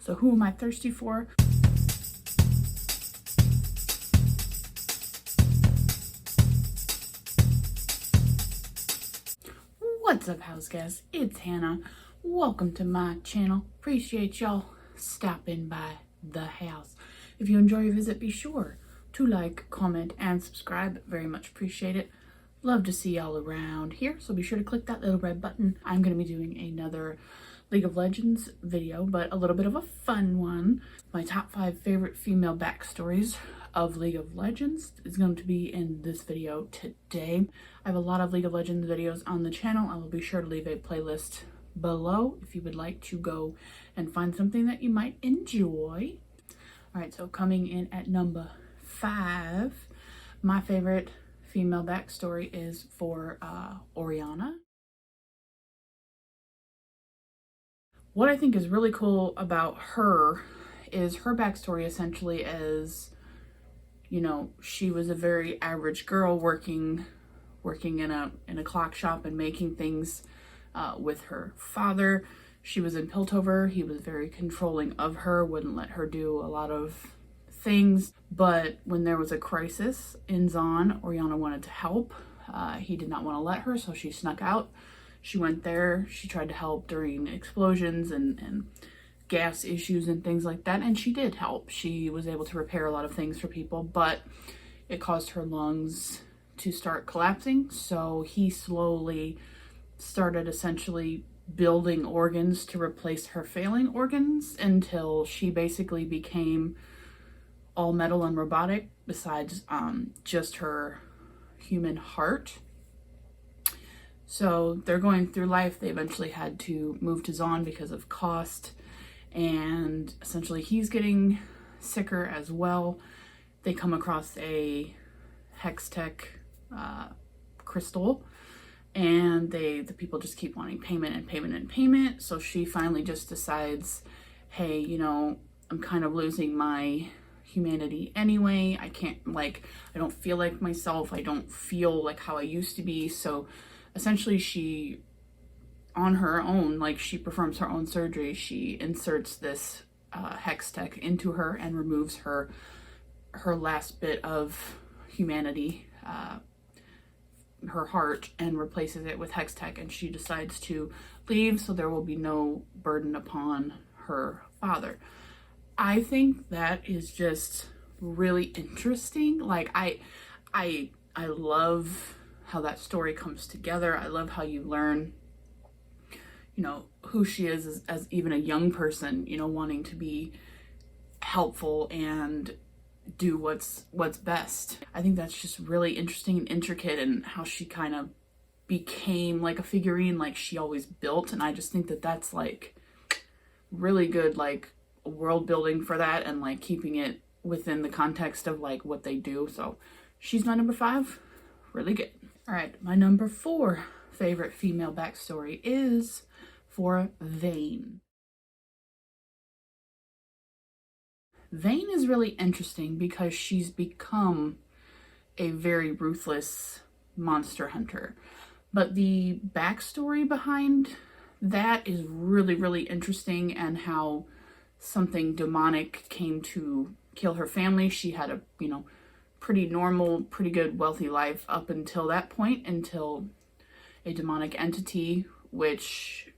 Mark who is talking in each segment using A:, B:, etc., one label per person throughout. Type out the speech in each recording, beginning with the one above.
A: So who am I thirsty for? What's up, house guests? It's Hannah. Welcome to my channel. Appreciate y'all stopping by the house. If you enjoy your visit, be sure to like, comment, and subscribe. Very much appreciate it. Love to see y'all around here, so be sure to click that little red button. I'm going to be doing another League of Legends video, but a little bit of a fun one. My top 5 favorite female backstories of League of Legends is going to be in this video today. I have a lot of League of Legends videos on the channel. I will be sure to leave a playlist below if you would like to go and find something that you might enjoy. Alright, so coming in at number 5, my favorite female backstory is for Orianna. What I think is really cool about her is her backstory essentially is, you know, she was a very average girl working in a clock shop and making things with her father. She was in Piltover. He was very controlling of her, wouldn't let her do a lot of things. But when there was a crisis in Zaun, Orianna wanted to help. He did not want to let her, so she snuck out. She went there. She tried to help during explosions and gas issues and things like that, and she did help. She was able to repair a lot of things for people, but it caused her lungs to start collapsing, so he slowly started essentially building organs to replace her failing organs until she basically became all metal and robotic besides just her human heart. So they're going through life. They eventually had to move to Zaun because of cost, and essentially he's getting sicker as well. They come across a Hextech crystal, and the people just keep wanting payment and payment and payment. So she finally just decides, hey, you know, I'm kind of losing my humanity anyway. I don't feel like myself. I don't feel like how I used to be. So essentially she, on her own, like, she performs her own surgery. She inserts this Hextech into her and removes her last bit of humanity, her heart, and replaces it with Hextech, and she decides to leave so there will be no burden upon her father. I think that is just really interesting. Like, I love how that story comes together. I love how you learn, you know, who she is as even a young person, you know, wanting to be helpful and do what's best. I think that's just really interesting and intricate, and how she kind of became like a figurine like she always built. And I just think that that's like really good, like, world building for that, and like keeping it within the context of like what they do. So she's my number 5. Really good. All right, my number 4 favorite female backstory is for Vayne. Vayne is really interesting because she's become a very ruthless monster hunter. But the backstory behind that is really, really interesting, and how something demonic came to kill her family. She had a, you know, pretty normal, pretty good, wealthy life up until that point, until a demonic entity, which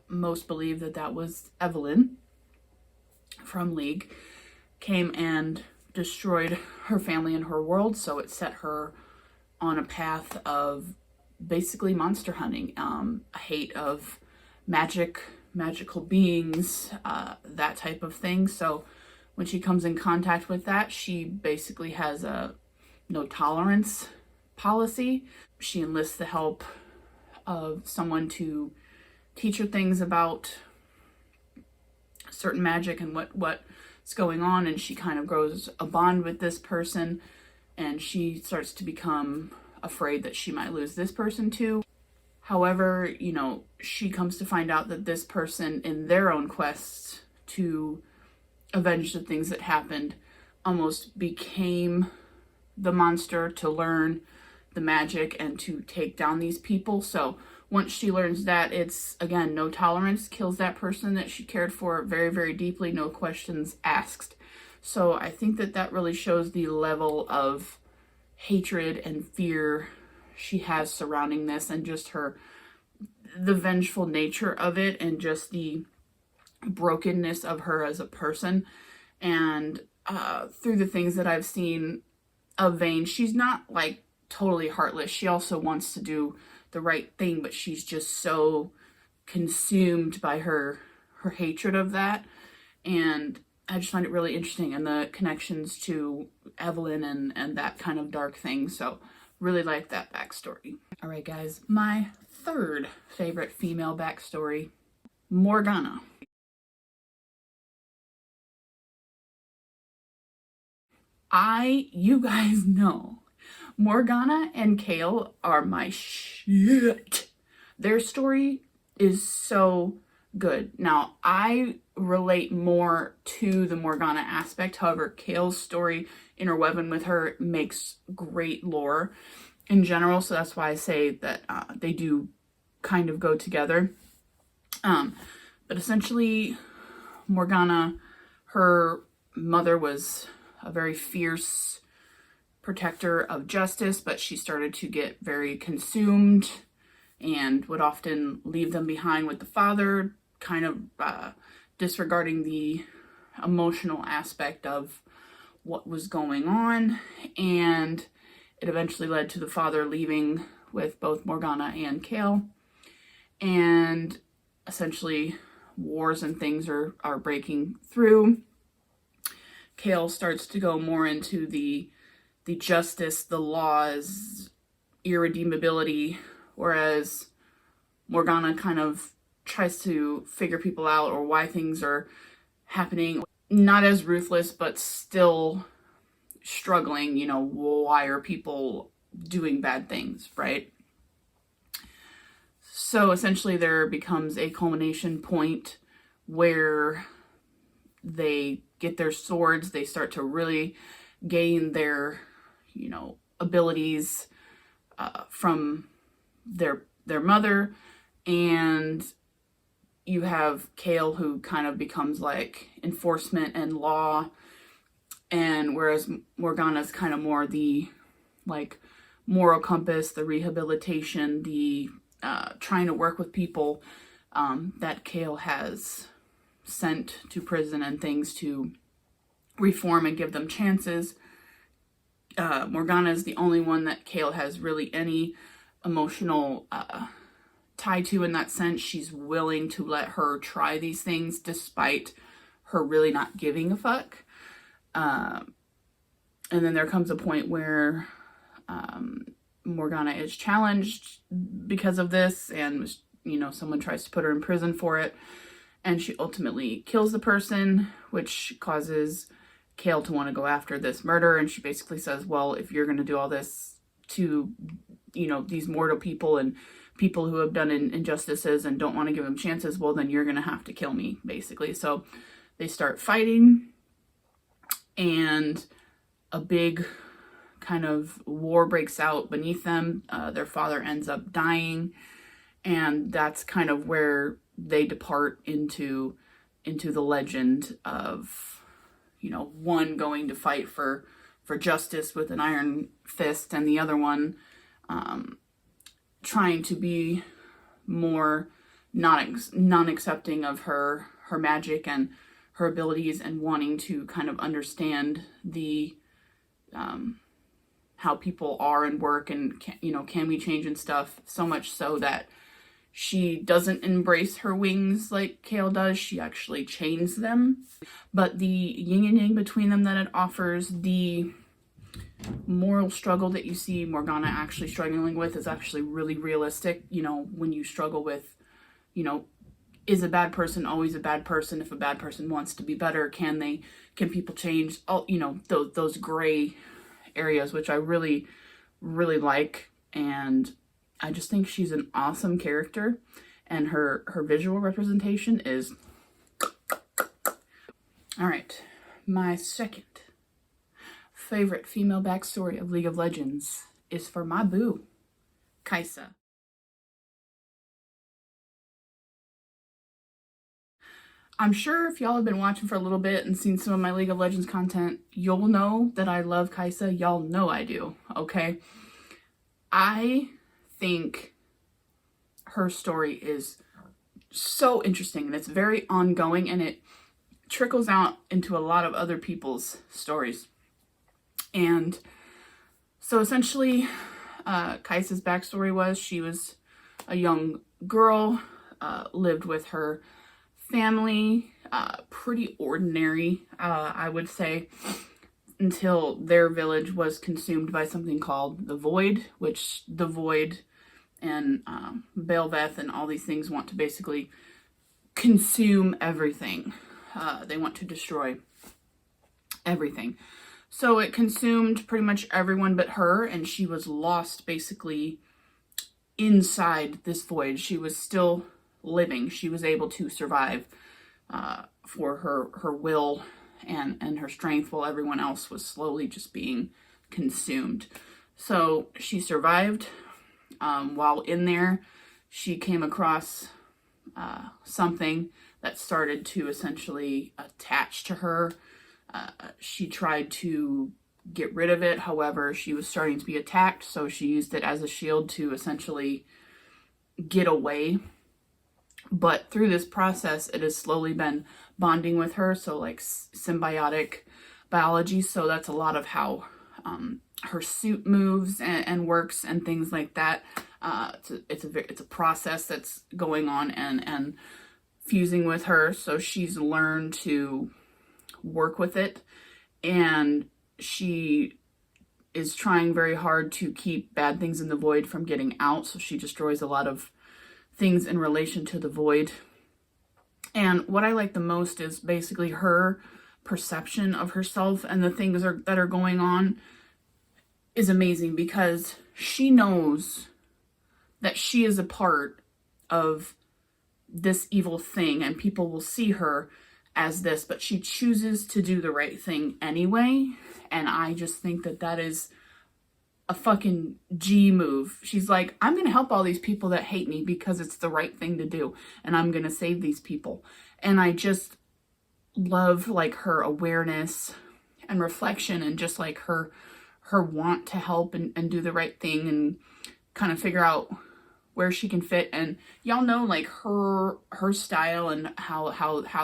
A: most believe that was Evelyn from League, came and destroyed her family and her world. So it set her on a path of basically monster hunting, a hate of magical beings, that type of thing. So when she comes in contact with that, she basically has a no tolerance policy. She enlists the help of someone to teach her things about certain magic and what's going on, and she kind of grows a bond with this person, and she starts to become afraid that she might lose this person too. However, you know, she comes to find out that this person, in their own quest to avenge the things that happened, almost became the monster to learn the magic and to take down these people. So once she learns that, it's, again, no tolerance, kills that person that she cared for very, very deeply, no questions asked. So I think that that really shows the level of hatred and fear she has surrounding this, and just the vengeful nature of it, and just the brokenness of her as a person. And through the things that I've seen of Vane, she's not like totally heartless. She also wants to do the right thing, but she's just so consumed by her hatred of that. And I just find it really interesting, and the connections to Evelyn and that kind of dark thing. So really like that backstory. All right, guys, my third favorite female backstory, Morgana. You guys know, Morgana and Kale are my shit. Their story is so good. Now, I relate more to the Morgana aspect. However, Kale's story, interwoven with her, makes great lore in general. So that's why I say that they do kind of go together. But essentially, Morgana, her mother was a very fierce protector of justice, but she started to get very consumed and would often leave them behind with the father, kind of disregarding the emotional aspect of what was going on. And it eventually led to the father leaving with both Morgana and Kale. And essentially wars and things are breaking through. Kale starts to go more into the justice, the laws, irredeemability, whereas Morgana kind of tries to figure people out, or why things are happening. Not as ruthless, but still struggling, why are people doing bad things, right? So essentially there becomes a culmination point where they get their swords, they start to really gain their, abilities from their mother. And you have Kale, who kind of becomes like enforcement and law, and whereas Morgana's kind of more the like moral compass, the rehabilitation, the trying to work with people that Kale has sent to prison and things to reform and give them chances. Morgana is the only one that Kale has really any emotional tie to in that sense. She's willing to let her try these things despite her really not giving a fuck. And then there comes a point where Morgana is challenged because of this, and someone tries to put her in prison for it, and she ultimately kills the person, which causes Kale to want to go after this murder. And she basically says, well, if you're going to do all this to these mortal people and people who have done injustices and don't want to give them chances, well, then you're going to have to kill me, basically. So they start fighting, and a big kind of war breaks out beneath them. Their father ends up dying, and that's kind of where they depart into the legend of one going to fight for justice with an iron fist, and the other one trying to be more non-accepting of her magic and her abilities, and wanting to kind of understand the how people are and work, and can we change and stuff, so much so that she doesn't embrace her wings like Kale does. She actually chains them. But the yin and yang between them that it offers, the moral struggle that you see Morgana actually struggling with, is actually really realistic. When you struggle with, is a bad person always a bad person? If a bad person wants to be better, can people change? All, those gray areas, which I really, really like. And I just think she's an awesome character, and her visual representation is... All right, my second favorite female backstory of League of Legends is for my boo, Kai'Sa. I'm sure if y'all have been watching for a little bit and seen some of my League of Legends content, you'll know that I love Kai'Sa. Y'all know I do, okay? I think her story is so interesting, and it's very ongoing, and it trickles out into a lot of other people's stories. And so essentially, Kai'Sa's backstory was she was a young girl, lived with her family, pretty ordinary, I would say, until their village was consumed by something called the Void, which the Void and Belveth and all these things want to basically consume everything. They want to destroy everything. So it consumed pretty much everyone but her, and she was lost basically inside this void. She was still living. She was able to survive for her will and her strength, while everyone else was slowly just being consumed. So she survived. While in there, she came across something that started to essentially attach to her. She tried to get rid of it. However, she was starting to be attacked, so she used it as a shield to essentially get away. But through this process, it has slowly been bonding with her, so like symbiotic biology. So that's a lot of how her suit moves and works and things like that. It's a process that's going on and fusing with her. So she's learned to work with it, and she is trying very hard to keep bad things in the void from getting out. So she destroys a lot of things in relation to the void. And what I like the most is basically her perception of herself and the things that are going on is amazing, because she knows that she is a part of this evil thing and people will see her as this, but she chooses to do the right thing anyway. And I just think that that is a fucking G move. She's like, I'm going to help all these people that hate me because it's the right thing to do, and I'm going to save these people. And I just love like her awareness and reflection, and just like her want to help and do the right thing and kind of figure out where she can fit. And y'all know like her style and how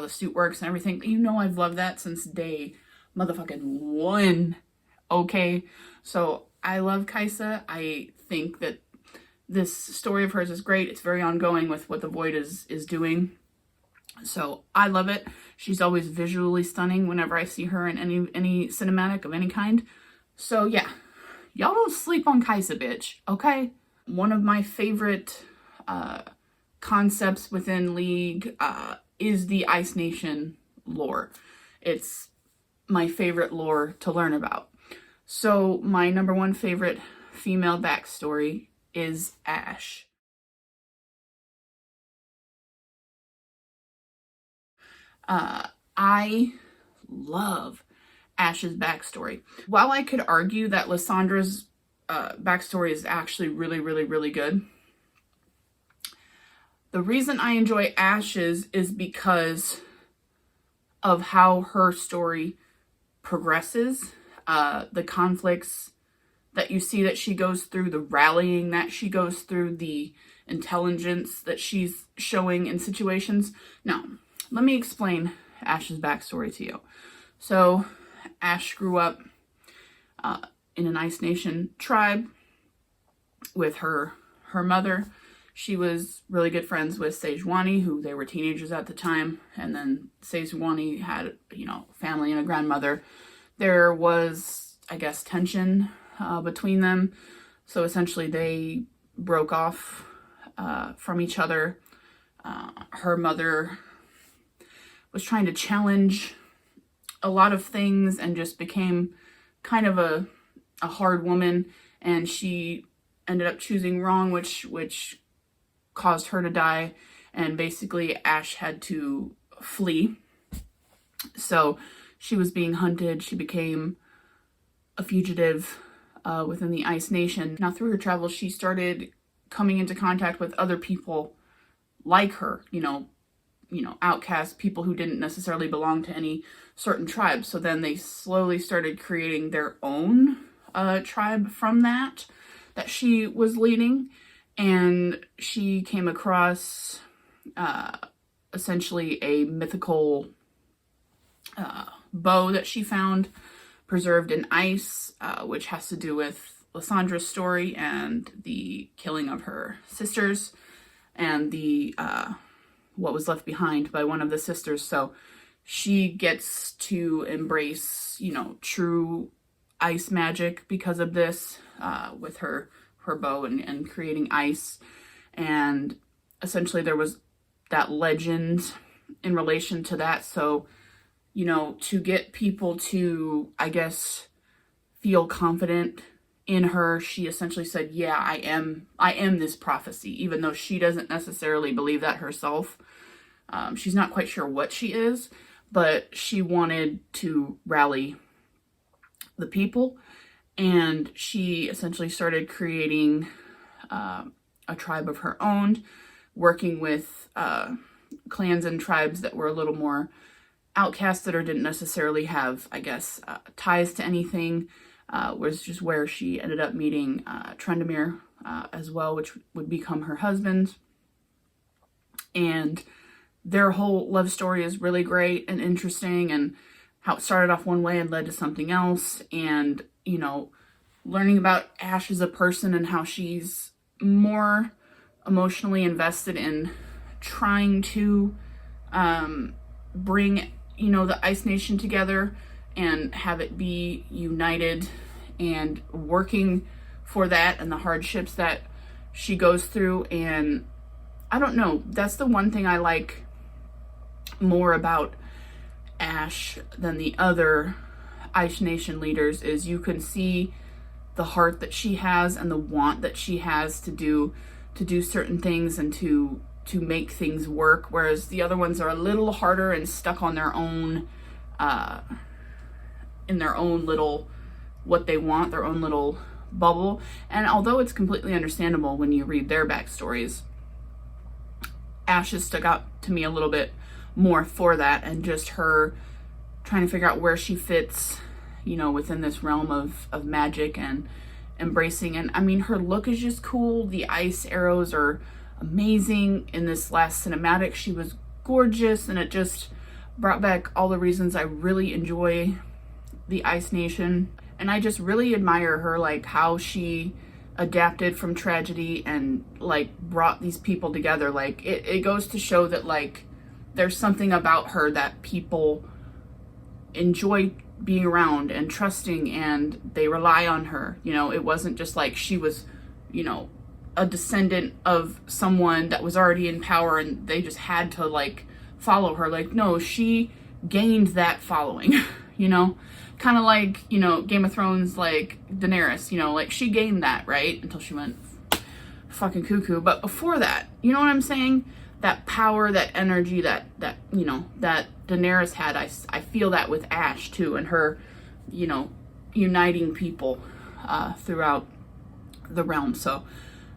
A: the suit works and everything. You know, I've loved that since day motherfucking one. Okay, so I love Kai'Sa. I think that this story of hers is great. It's very ongoing with what the Void is doing. So I love it. She's always visually stunning whenever I see her in any cinematic of any kind. So yeah, y'all don't sleep on Kai'Sa, bitch, okay? One of my favorite concepts within League is the Ice Nation lore. It's my favorite lore to learn about. So my number one favorite female backstory is Ashe. I love Ashe's backstory. While I could argue that Lyssandra's backstory is actually really, really, really good, the reason I enjoy Ashe's is because of how her story progresses, the conflicts that you see that she goes through, the rallying that she goes through, the intelligence that she's showing in situations. Now, let me explain Ashe's backstory to you. So, Ashe grew up in an Ice Nation tribe with her mother. She was really good friends with Sejuani, who they were teenagers at the time, and then Sejuani had, family and a grandmother. There was, I guess, tension between them, so essentially they broke off from each other. Her mother was trying to challenge a lot of things and just became kind of a hard woman, and she ended up choosing wrong, which caused her to die, and basically Ashe had to flee. So she was being hunted. She became a fugitive within the Ice Nation. Now, through her travels, she started coming into contact with other people like her, outcasts, people who didn't necessarily belong to any certain tribe. So then they slowly started creating their own tribe from that she was leading. And she came across essentially a mythical bow that she found preserved in ice, which has to do with Lyssandra's story and the killing of her sisters and the what was left behind by one of the sisters. So she gets to embrace, true ice magic because of this, with her bow and creating ice. And essentially there was that legend in relation to that. So, to get people to, I guess, feel confident in her, she essentially said, yeah, I am this prophecy, even though she doesn't necessarily believe that herself. She's not quite sure what she is, but she wanted to rally the people, and she essentially started creating a tribe of her own, working with clans and tribes that were a little more outcasted or didn't necessarily have, I guess, ties to anything, was just where she ended up meeting Trendemir as well, which would become her husband. And their whole love story is really great and interesting, and how it started off one way and led to something else. And, learning about Ash as a person and how she's more emotionally invested in trying to bring, the Ice Nation together and have it be united, and working for that and the hardships that she goes through. And I don't know, that's the one thing I like more about Ash than the other Ice Nation leaders, is you can see the heart that she has and the want that she has to do certain things and to make things work, whereas the other ones are a little harder and stuck on their own, in their own little, what they want, their own little bubble. And although it's completely understandable when you read their backstories, Ash has stuck out to me a little bit more for that, and just her trying to figure out where she fits, within this realm of magic and embracing. And I mean, her look is just cool. The ice arrows are amazing. In this last cinematic, she was gorgeous, and it just brought back all the reasons I really enjoy the Ice Nation. And I just really admire her, like how she adapted from tragedy and like brought these people together. Like it goes to show that like there's something about her that people enjoy being around and trusting, and they rely on her. It wasn't just like she was, a descendant of someone that was already in power and they just had to like follow her. Like, no, she gained that following, kind of like, Game of Thrones, like Daenerys, like she gained that, right? Until she went fucking cuckoo. But before that, you know what I'm saying? That power, that energy, that Daenerys had, I feel that with Ash too, and her, uniting people throughout the realm. So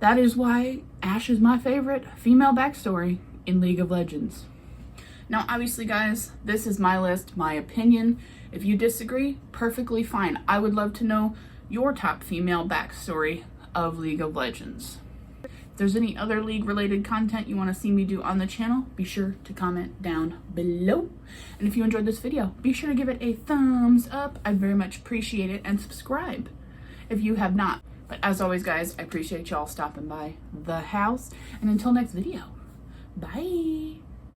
A: that is why Ash is my favorite female backstory in League of Legends. Now, obviously, guys, this is my list, my opinion. If you disagree, perfectly fine. I would love to know your top female backstory of League of Legends. If there's any other League-related content you want to see me do on the channel, be sure to comment down below. And if you enjoyed this video, be sure to give it a thumbs up. I'd very much appreciate it. And subscribe if you have not. But as always, guys, I appreciate y'all stopping by the house. And until next video, bye.